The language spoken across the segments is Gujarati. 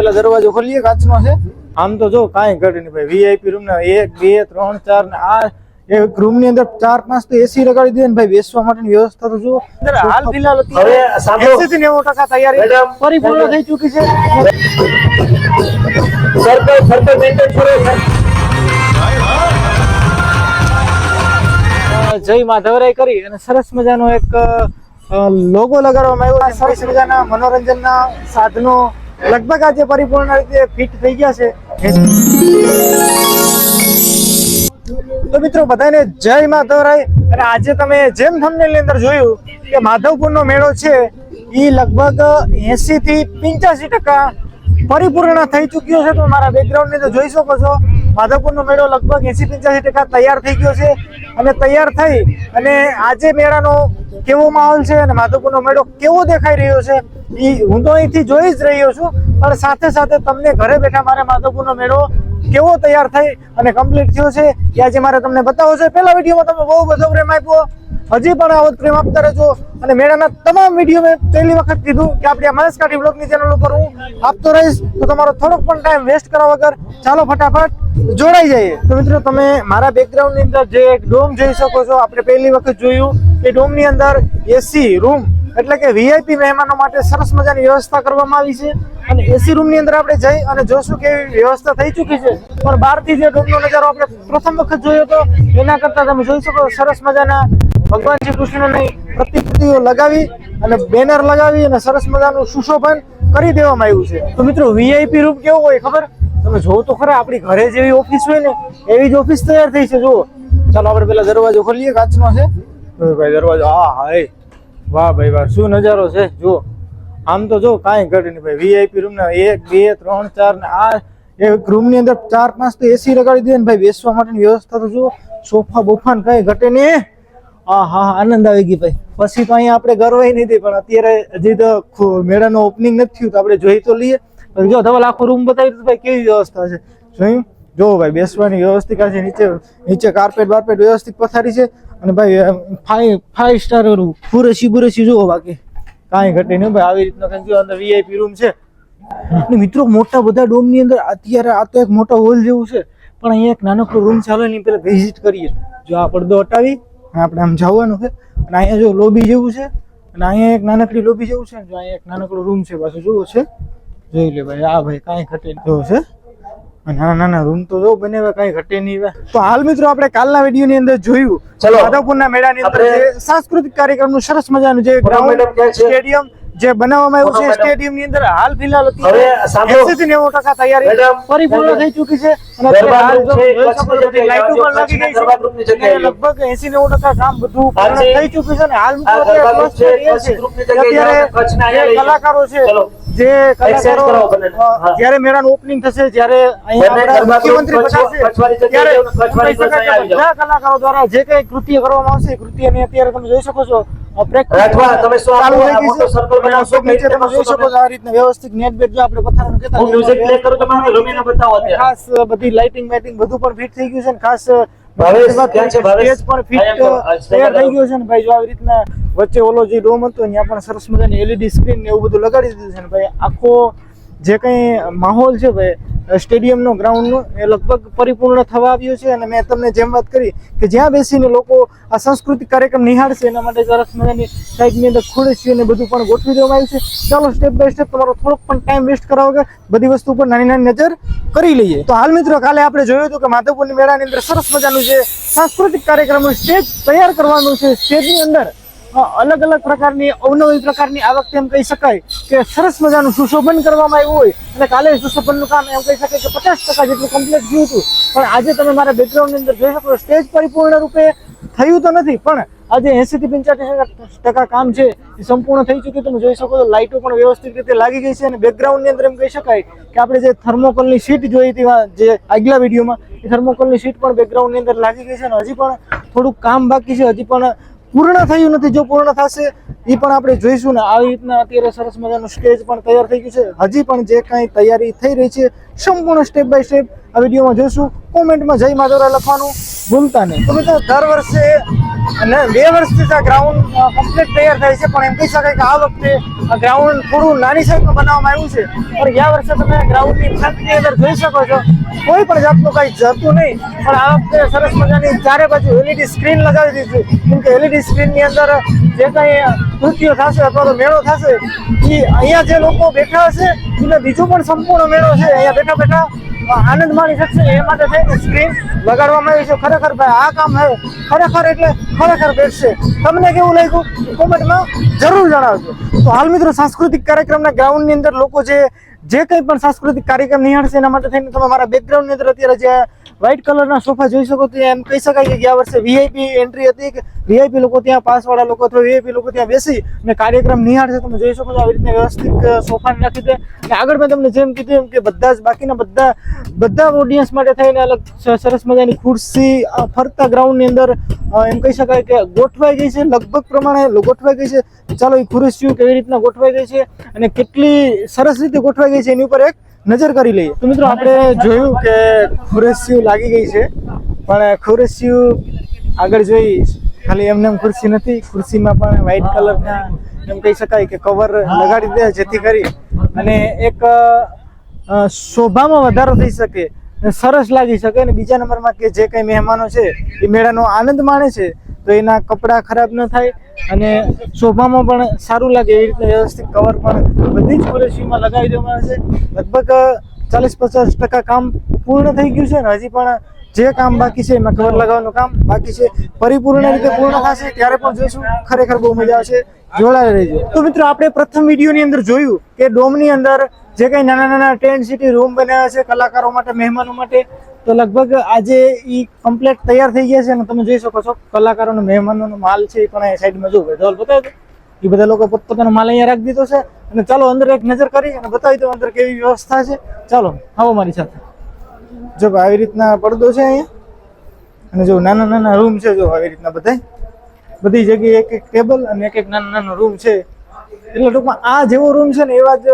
પેલા દરવાજો ખોલીએ, કાચનો છે. આમ તો જો કાંઈ ઘટે નહીં ભાઈ. વીઆઈપી રૂમ ના 1 2 3 4 ને આ એક રૂમ ની અંદર 4 5 તો એસી લગાડી દે ને ભાઈ. બેસવા માટેની વ્યવસ્થા તો જુઓ. હાલ ફિલહાલ 80 થી 90% તૈયારી પરિપૂર્ણ થઈ ચૂકી છે. જય માધવરાય કરી અને સરસ મજાનો એક લોગો લગાડવામાં આવ્યો છે. સરસ મજાના મનોરંજનના સાધનો લગભગ આજે પરિપૂર્ણ રીતે ફિટ થઈ ગયા છે. તો મિત્રો બધાને જય માધવરાય. અને આજે તમે જેમ થંબનેલ ની અંદર જોયું કે માધવપુરનો મેળો છે એ લગભગ 80 થી 85% પરિપૂર્ણ થઈ ચૂક્યો છે. તો મારા બેકગ્રાઉન્ડ ની અંદર જોઈ શકો છો માધવપુરનો મેળો લગભગ 80-85% તૈયાર થઈ ગયો છે. અને તૈયાર થઈ અને આજે મેળાનો કેવો માહોલ છે અને માધવપુરનો મેળો કેવો દેખાઈ રહ્યો છે એ હું તો અહીંથી જોઈ જ રહ્યો છું. પણ સાથે સાથે તમને ઘરે બેઠા મારે માધવપુરનો મેળો કેવો તૈયાર થઈ અને કમ્પ્લીટ થયો છે એ આજે મારે તમને બતાવવો છે. પહેલા વિડીયોમાં તમે બહુ બધો પ્રેમ આપ્યો, હજી પણ આવો પ્રેમ આપતા રહેજો. અને મેળાના તમામ વિડીયો મેં પહેલી વખત કીધું કે આપણી આ મહેશકાઠી બ્લોગની ચેનલ ઉપર હું આપતો રહીશ. તો તમારો થોડોક પણ ટાઈમ વેસ્ટ કરવા વગર ચાલો ફટાફટ જોડાઈ જઈએ. તો મિત્રો તમે મારા બેકગ્રાઉન્ડ ની અંદર જે એક ડોમ જોઈ શકો છો. આપણે પહેલી વખત જોયું કે ડોમ ની અંદર એસી રૂમ એટલે કે વીઆઈપી મહેમાનો માટે સરસ મજાની વ્યવસ્થા કરવામાં આવી છે. અને એસી રૂમ ની અંદર આપણે જઈ અને જોશું કે વ્યવસ્થા થઈ ચૂકી છે. પણ બહારથી જે ડોમનો નજારો આપણે પ્રથમ વખત જોયો તો એના કરતા તમે જોઈ શકો સરસ મજાના ભગવાન શ્રી કૃષ્ણની પ્રતિકૃતિઓ લગાવી અને બેનર લગાવી અને સરસ મજાનું સુશોભન કરી દેવામાં આવ્યું છે. તો મિત્રો વીઆઈપી રૂમ કેવો હોય ખબર? તમે જોવો તો ખરા આપણી ઘરે જેવી ઓફિસ હોય ને એવી જ ઓફિસ તૈયાર થઈ છે. જુઓ, ચાલો આપણે પેલા દરવાજો ખોલીએ, કાચનો છે ભાઈ દરવાજો. હા હા, વાહ ભાઈ વાહ, શું નજારો છે. જુઓ, આમ તો જો કાંઈ ઘટે નહીં ભાઈ. વીઆઈપી રૂમ ના 1 2 3 4 ને આ એક રૂમ ની અંદર 4 5 તો એસી લગાડી દે ને ભાઈ. બેસવા માટેની વ્યવસ્થા તો જુઓ, સોફા બોફા કઈ ઘટે નહીં. હા હા, આનંદ આવી ગઈ ભાઈ. પછી તો અહીંયા આપણે ગરવાઈ નથી, પણ અત્યારે હજી તો મેળાનો ઓપનિંગ નથી થયું તો આપણે જોઈ તો લઈએ. જો ધવલ આખો રૂમ બતાવી તો ભાઈ કેવી વ્યવસ્થા છે. જોયું? જો ભાઈ બેસવાની વ્યવસ્થિત છે. નીચે કાર્પેટ બાર્પેટ વ્યવસ્થિત પથારી છે. અને ભાઈ 5 સ્ટાર બુરસી જુઓ, બાકી કાંઈ ઘટે નહીં ભાઈ. આવી રીતના કંઈ અંદર વીઆઈપી રૂમ છે. મિત્રો મોટા બધા ડોમ ની અંદર અત્યારે આ તો એક મોટા હોલ જેવું છે, પણ અહીંયા એક નાનકડો રૂમ ચાલે ને પેલા વિઝિટ કરીએ. જો આ પડદો હટાવી આપણે આમ જવાનું છે. અને અહીંયા જો લોબી જેવું છે અને અહીંયા એક નાનકડી લોબી જેવું છે. જો અહીંયા એક નાનકડો રૂમ છે પાછું જુઓ છે. જોઈ લે ભાઈ. આ ભાઈ કાંઈ ઘટે નહીં છે. નાના નાના રૂમ તો જો બને કાંઈ ઘટે નહીં. તો હાલ મિત્રો આપણે કાલના વિડીયો ની અંદર જોયું માધવપુરના મેળાની અંદર જે સાંસ્કૃતિક કાર્યક્રમનું સરસ મજાનું જે ગ્રાઉન્ડ સ્ટેડિયમ જે બનાવવામાં આવ્યું છે. સ્ટેડિયમ ની અંદર હાલ ફિલહાલ 80 થી 90% તૈયારી પરિપૂર્ણ થઈ ચૂકી છે. અને લાઈટો પણ લાગી ગઈ છે. લગભગ 80-90% કામ બધું પૂર્ણ થઈ ચૂક્યું છે. અને હાલ અત્યારે કલાકારો છે જે કલાકારો જ્યારે મેળાનું ઓપનિંગ થશે, જ્યારે અહીંયા મુખ્યમંત્રી પધારશે ત્યારે બધા કલાકારો દ્વારા જે કઈ કૃત્ય કરવામાં આવશે કૃત્યને અત્યારે તમે જોઈ શકો છો. વ્યવસ્થિત નેટ બેટ જો આપણે પથારનું કહેતા ખાસ બધી લાઇટિંગ બેટિંગ બધું પણ ફિટ થઈ ગયું છે. ખાસ સ્ટેજ પણ ફિટ તૈયાર થઈ ગયું છે ને ભાઈ. જો આવી રીતના વચ્ચે ઓલો જે ડોમ હતો ત્યાં પણ સરસ મજાની એલઈડી સ્ક્રીન ને એવું બધું લગાડી દીધું છે ને ભાઈ. આખો જે કઈ માહોલ છે ભાઈ સ્ટેડિયમનો ગ્રાઉન્ડનો એ લગભગ પરિપૂર્ણ થવા આવ્યો છે. અને મેં તમને જેમ વાત કરી કે જ્યાં બેસીને લોકો આ સાંસ્કૃતિક કાર્યક્રમ નિહાળશે એના માટે સરસ મજાની સાઈડની અંદર ખુરશી અને બધું પણ ગોઠવી દેવામાં આવ્યું છે. ચાલો સ્ટેપ બાય સ્ટેપ તમારો થોડોક પણ ટાઈમ વેસ્ટ કરવા વગર બધી વસ્તુ પર નાની નાની નજર કરી લઈએ. તો હાલ મિત્રો કાલે આપણે જોયું હતું કે માધવપુરની મેળાની અંદર સરસ મજાનું જે સાંસ્કૃતિક કાર્યક્રમનું સ્ટેજ તૈયાર કરવાનું છે. સ્ટેજની અંદર અલગ અલગ પ્રકારની અવનવી પ્રકારની આ વખતે એમ કહી શકાય કે સરસ મજાનું સુશોભન કરવામાં આવ્યું હોય. અને કાલે સુશોભનનું કામ એમ કહી શકાય કે 50% જેટલું કમ્પ્લીટ થયું હતું. પણ આજે તમે મારા બેકગ્રાઉન્ડની અંદર જોઈ શકો સ્ટેજ પરિપૂર્ણ રૂપે થયું તો નથી, પણ આજે 80 થી 85% કામ છે એ સંપૂર્ણ થઈ ચૂક્યું. તમે જોઈ શકો તો લાઇટો પણ વ્યવસ્થિત રીતે લાગી ગઈ છે. અને બેકગ્રાઉન્ડની અંદર એમ કહી શકાય કે આપણે જે થર્મોકોલની શીટ જોઈ હતી જે આગલા વિડીયોમાં, એ થર્મોકોલની શીટ પણ બેકગ્રાઉન્ડની અંદર લાગી ગઈ છે. અને હજી પણ થોડુંક કામ બાકી છે, હજી પણ પૂર્ણ થયું નથી. જો પૂર્ણ થશે એ પણ આપણે જોઈશું ને. આવી રીતના અત્યારે સરસ મજાનું સ્ટેજ પણ તૈયાર થઈ ગયું છે. હજી પણ જે કાંઈ તૈયારી થઈ રહી છે સંપૂર્ણ સ્ટેપ બાય સ્ટેપ આ વિડીયોમાં જોઈશું. કોમેન્ટમાં જય માધવરાય લખવાનું ભૂલતા નહીં. તો મિત્રો દર વર્ષે અને 2 વર્ષથી આ ગ્રાઉન્ડ કમ્પ્લીટ તૈયાર થાય છે, પણ એમ કહી શકાય કે આ વખતે આ ગ્રાઉન્ડ થોડું નાની સાઈઝમાં બનાવવામાં આવ્યું છે. પણ ગયા વર્ષે તમે ગ્રાઉન્ડની છતની અંદર જોઈ શકો છો કોઈ પણ જાતનું કંઈ જતું નહીં, પણ આ વખતે સરસ મજાની ચારે બાજુ LED સ્ક્રીન લગાવી દીધી. કેમ કે LED સ્ક્રીનની અંદર જે કંઈ કૃત્યો થશે અથવા તો મેળો થશે એ અહીંયા જે લોકો બેઠા હશે એને બીજો પણ સંપૂર્ણ મેળો છે અહીંયા બેઠા બેઠા આનંદ માણી શકશે. એ માટે થઈને સ્ક્રીન લગાડવામાં આવી છે. ખરેખર ભાઈ આ કામ હે ખરેખર એટલે ખરેખર બેઠશે. તમને કેવું લાગ્યું કોમેન્ટમાં જરૂર જણાવજો. તો હાલ મિત્રો સાંસ્કૃતિક કાર્યક્રમના ગ્રાઉન્ડની અંદર લોકો જે કંઈ પણ સાંસ્કૃતિક કાર્યક્રમ નિહાળશે એના માટે થઈને તમે મારા બેકગ્રાઉન્ડની અંદર અત્યારે જે વ્હાઇટ કલરના સોફા જોઈ શકો તો એમ કહી શકાય કે ગયા વર્ષે VIP એન્ટ્રી હતી કે VIP લોકો ત્યાં પાસવાળા લોકો અથવા VIP લોકો ત્યાં બેસી અને કાર્યક્રમ નિહાળશે. તમે જોઈ શકો છો આવી રીતના વ્યવસ્થિત સોફાને રાખી દે. અને આગળ મેં તમને જેમ કીધું એમ કે બધા જ બાકીના બધા ઓડિયન્સ માટે થઈને અલગ સરસ મજાની ખુરશી ફરતા ગ્રાઉન્ડની અંદર એમ કહી શકાય કે ગોઠવાઈ ગઈ છે. લગભગ પ્રમાણે ગોઠવાઈ ગઈ છે. ચાલો એ ખુરશીઓ કેવી રીતના ગોઠવાઈ ગઈ છે અને કેટલી સરસ રીતે ગોઠવાઈ ગઈ છે એની ઉપર એક નજર કરી લઈએ. તો મિત્રો આપણે જોયું કે ખુરશીઓ લાગી ગઈ છે, પણ ખુરશીઓ આગળ જોઈ ખાલી એમને એમ ખુરશી નથી, ખુરશીમાં પણ વ્હાઇટ કલરના એમ કહી શકાય કે કવર લગાડી દે જેથી કરી અને એક શોભામાં વધારો થઈ શકે, સરસ લાગી શકે. અને બીજા નંબરમાં કે જે કંઈ મહેમાનો છે એ મેળાનો આનંદ માણે છે તો એના કપડાં ખરાબ ન થાય અને શોભામાં પણ સારું લાગે એવી રીતે વ્યવસ્થિત કવર પણ બધી જ ખુરશીમાં લગાવી દેવામાં આવે છે. લગભગ 40-50% કામ પૂર્ણ થઈ ગયું છે ને હજી પણ જે કામ બાકી છે એમાં કવર લગાવવાનું કામ બાકી છે. પરિપૂર્ણ રીતે પૂર્ણ થશે ત્યારે પણ જોઈશું. ખરેખર બહુ મજા આવશે, જોડાઈ રહેજો. તો મિત્રો આપણે પ્રથમ વિડીયોની અંદર જોયું કે ડોમની અંદર જે કંઈ નાના નાના ટેન્ટ સિટી રૂમ બનાવ્યા છે કલાકારો માટે, મહેમાનો માટે, તો લગભગ આજે એ કમ્પ્લીટ તૈયાર થઈ ગયા છે. અને તમે જોઈ શકો છો કલાકારોનો મહેમાનોનો માલ છે એ પણ સાઈડમાં જોવો ધોલ બતાવી દો. એ બધા લોકો પોતપોતાનો માલ અહીંયા રાખી દીધો છે. અને ચાલો અંદર એક નજર કરી અને બતાવી દો અંદર કેવી વ્યવસ્થા છે. ચાલો આવો મારી સાથે. જો આવી રીતના પડદો છે અહીંયા અને જો નાના નાના રૂમ છે. જો આવી રીતના બધી જગ્યાએ એક એક ટેબલ અને એક નાનો નાનો રૂમ છે. એટલે ટૂંકમાં આ જેવો રૂમ છે ને એવા જ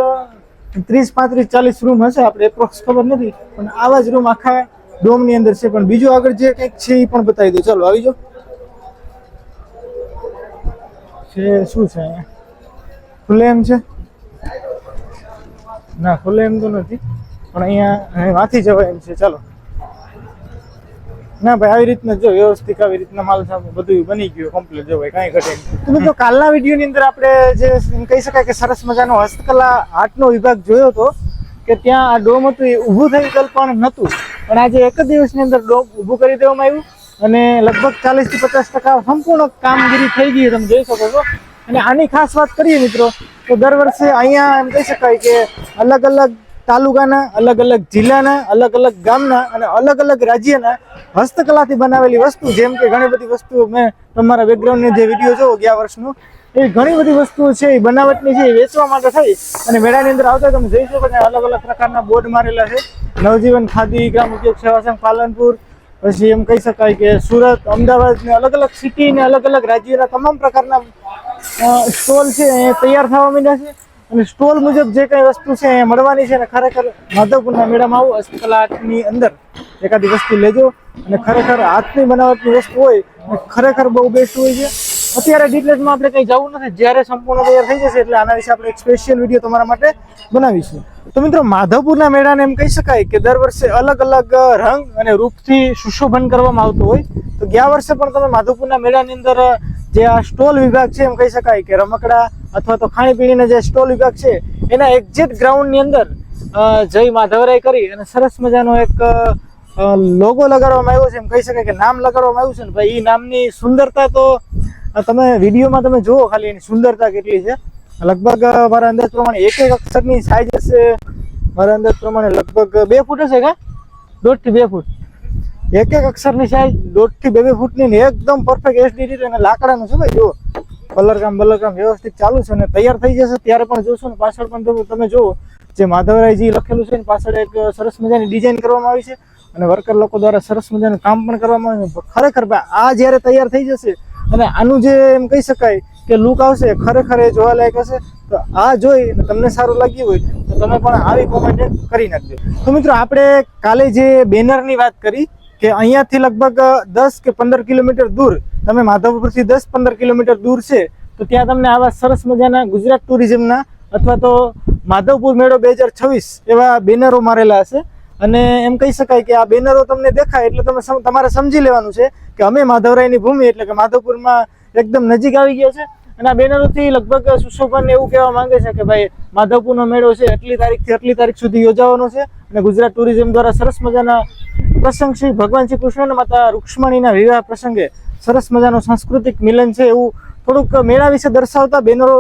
30-35-40 રૂમ હશે, આપણે એપ્રોક્સ ખબર નથી, પણ આવા જ રૂમ આખા ડોમની અંદર છે. પણ બીજું આગળ જે કંઈક છે એ પણ બતાવી દો. ચાલો આવી જાઓ. શું છે અહીંયા ખુલ્લે એમ છે? ના ખુલ્લે એમ તો નથી, પણ અહીંયા વાંચી જવાય એમ છે. ચાલો ના ભાઈ આવી રીતના જો વ્યવસ્થિત આવી રીતના માલ સામે બધું બની ગયું કમ્પ્લીટ. જો ભાઈ કાંઈ ઘટે નહીં. તો મિત્રો કાલના વિડીયોની અંદર આપણે જે કહી શકાય કે સરસ મજાનો હસ્તકલા આર્ટનો વિભાગ જોયો હતો કે ત્યાં આ ડોમ હતું એ ઊભું થઈ ગયેલ પણ નહોતું, પણ આજે એક જ દિવસની અંદર ડોમ ઊભું કરી દેવામાં આવ્યું અને લગભગ 40-50% સંપૂર્ણ કામગીરી થઈ ગઈ તમે જોઈ શકો છો. અને આની ખાસ વાત કરીએ મિત્રો તો દર વર્ષે અહીંયા એમ કહી શકાય કે અલગ અલગ તાલુકાના, અલગ અલગ જિલ્લાના, અલગ અલગ ગામના અને અલગ અલગ રાજ્યના હસ્તકલાથી બનાવેલી વસ્તુ, જેમ કે ઘણી બધી વસ્તુઓ મેં તમારા બેકગ્રાઉન્ડની જે વિડીયો જોવો ગયા વર્ષનો, એ ઘણી બધી વસ્તુઓ છે એ બનાવટની છે એ વેચવા માટે થઈ અને મેળાની અંદર આવતા તમે જોઈ શકો છો અલગ અલગ પ્રકારના બોર્ડ મારેલા છે. નવજીવન ખાદી ગ્રામ ઉદ્યોગ સેવા સંઘ પાલનપુર, પછી એમ કહી શકાય કે સુરત, અમદાવાદ ને અલગ અલગ સિટી ને અલગ અલગ રાજ્યના તમામ પ્રકારના સ્ટોલ છે એ તૈયાર થવા માંડ્યા છે. અને સ્ટોલ મુજબ જે કંઈ વસ્તુ છે એ મળવાની છે. અને ખરેખર માધવપુરના મેળામાં આવો હસ્તકલાની અંદર એકાદી વસ્તુ લેજો અને ખરેખર હાથની બનાવટની વસ્તુ હોય ખરેખર બહુ બેસ્ટ હોય છે. અત્યારે ડિટેલ્સમાં આપણે કંઈ જવું નથી, જ્યારે સંપૂર્ણ તૈયાર થઈ જશે એટલે આના વિશે આપણે એક સ્પેશિયલ વિડીયો તમારા માટે બનાવીશું. તો મિત્રો માધવપુરના મેળાને એમ કહી શકાય કે દર વર્ષે અલગ અલગ રંગ અને રૂપથી સુશોભન કરવામાં આવતું હોય. તો ગયા વર્ષે પણ તમે માધવપુરના મેળાની અંદર જે આ સ્ટોલ વિભાગ છે એમ કહી શકાય કે રમકડા અથવા તો ખાણીપીણીના જે સ્ટોલ વિભાગ છે એના એક્ઝેક્ટ ગ્રાઉન્ડની અંદર જય માધવરાય કરી અને સરસ મજાનો એક લોગો લગાડવામાં આવ્યો છે. એમ કહી શકાય કે નામ લગાડવામાં આવ્યું છે ને ભાઈ એ નામની સુંદરતા તો તમે વિડીયોમાં તમે જુઓ ખાલી એની સુંદરતા કેટલી છે. લગભગ મારા અંદાજ પ્રમાણે એક અક્ષરની સાઈઝ હશે મારા અંદાજ પ્રમાણે લગભગ 2 ફૂટ હશે કા 1.5 થી 2 ફૂટ. એક અક્ષરની સાઈઝ 1.5 થી 2 ફૂટની એકદમ પરફેક્ટ એસડીટી અને લાકડાનું છે ભાઈ. જુઓ કલરકામ વ્યવસ્થિત ચાલુ છે અને તૈયાર થઈ જશે ત્યારે પણ જોશો ને પાછળ પણ તમે જુઓ જે માધવરાયજી લખેલું છે ને પાછળ એક સરસ મજાની ડિઝાઇન કરવામાં આવી છે અને વર્કર લોકો દ્વારા સરસ મજાનું કામ પણ કરવામાં આવ્યું છે. ખરેખર આ જ્યારે તૈયાર થઈ જશે અને આનું જે એમ કહી શકાય કે લુક આવશે ખરેખર એ જોવાલાયક હશે. તો આ જોઈ તમને સારું લાગ્યું હોય તો તમે પણ આવી કોમેન્ટ કરી નાખજો. તો મિત્રો આપણે કાલે જે બેનરની વાત કરી કે અહીંયાથી લગભગ 10 કે 15 કિલોમીટર દૂર, તમે માધવપુરથી 10-15 કિલોમીટર દૂર છે તો ત્યાં તમને આવા સરસ મજાના ગુજરાત ટુરિઝમના અથવા તો માધવપુર મેળો 2026 એવા બેનરો મારેલા હશે. અને એમ કહી શકાય કે આ બેનરો તમને દેખાય એટલે તમારે સમજી લેવાનું છે કે અમે માધવરાયની ભૂમિ એટલે કે માધવપુરમાં એકદમ નજીક આવી ગયા છે. અને આ બેનરોથી લગભગ સુશોભન એવું કહેવા માંગે છે કે ભાઈ માધવપુરનો મેળો છે એટલી તારીખથી આટલી તારીખ સુધી યોજાવાનો છે. અને ગુજરાત ટુરિઝમ દ્વારા સરસ મજાના પ્રસંગ શ્રી ભગવાન શ્રી કૃષ્ણ અને માતા રૂક્ષ્મણીના વિવાહ પ્રસંગે સરસ મજાનો સાંસ્કૃતિક મિલન છે એવું થોડુંક મેળા વિશે દર્શાવતા બેનરો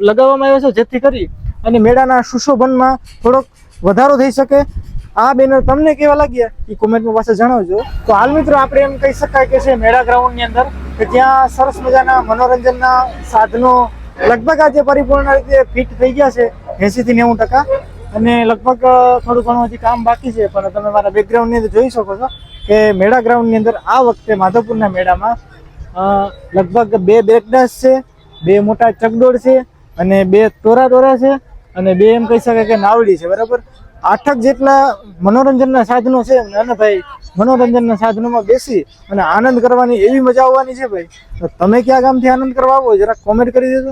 લગાવવામાં આવ્યા છે, જેથી કરી અને મેળાના સુશોભનમાં થોડોક વધારો થઈ શકે. આ બેનર તમને કેવા લાગ્યા એ કોમેન્ટમાં પાસે જણાવજો. તો હાલ મિત્રો આપણે એમ કહી શકાય કે છે મેળા ગ્રાઉન્ડની અંદર કે ત્યાં સરસ મજાના મનોરંજનના સાધનો લગભગ આજે પરિપૂર્ણ રીતે ફિટ થઈ ગયા છે 80 થી 90%. અને લગભગ થોડું ઘણું હજી કામ બાકી છે, પણ તમે મારા બેકગ્રાઉન્ડની અંદર જોઈ શકો છો કે મેળા ગ્રાઉન્ડની અંદર આ વખતે માધવપુરના મેળામાં લગભગ 2 બ્રેક ડાન્સ છે, 2 મોટા ચકડોળ છે અને 2 ટોરા છે અને 2 એમ કહી શકાય કે નાવડી છે. બરાબર 8 જેટલા મનોરંજનના સાધનો છે. અને ભાઈ મનોરંજનના સાધનોમાં બેસી અને આનંદ કરવાની એવી મજા આવવાની છે ભાઈ. તો તમે કયા ગામથી આનંદ કરવા આવો જરાક કોમેન્ટ કરી દેજો.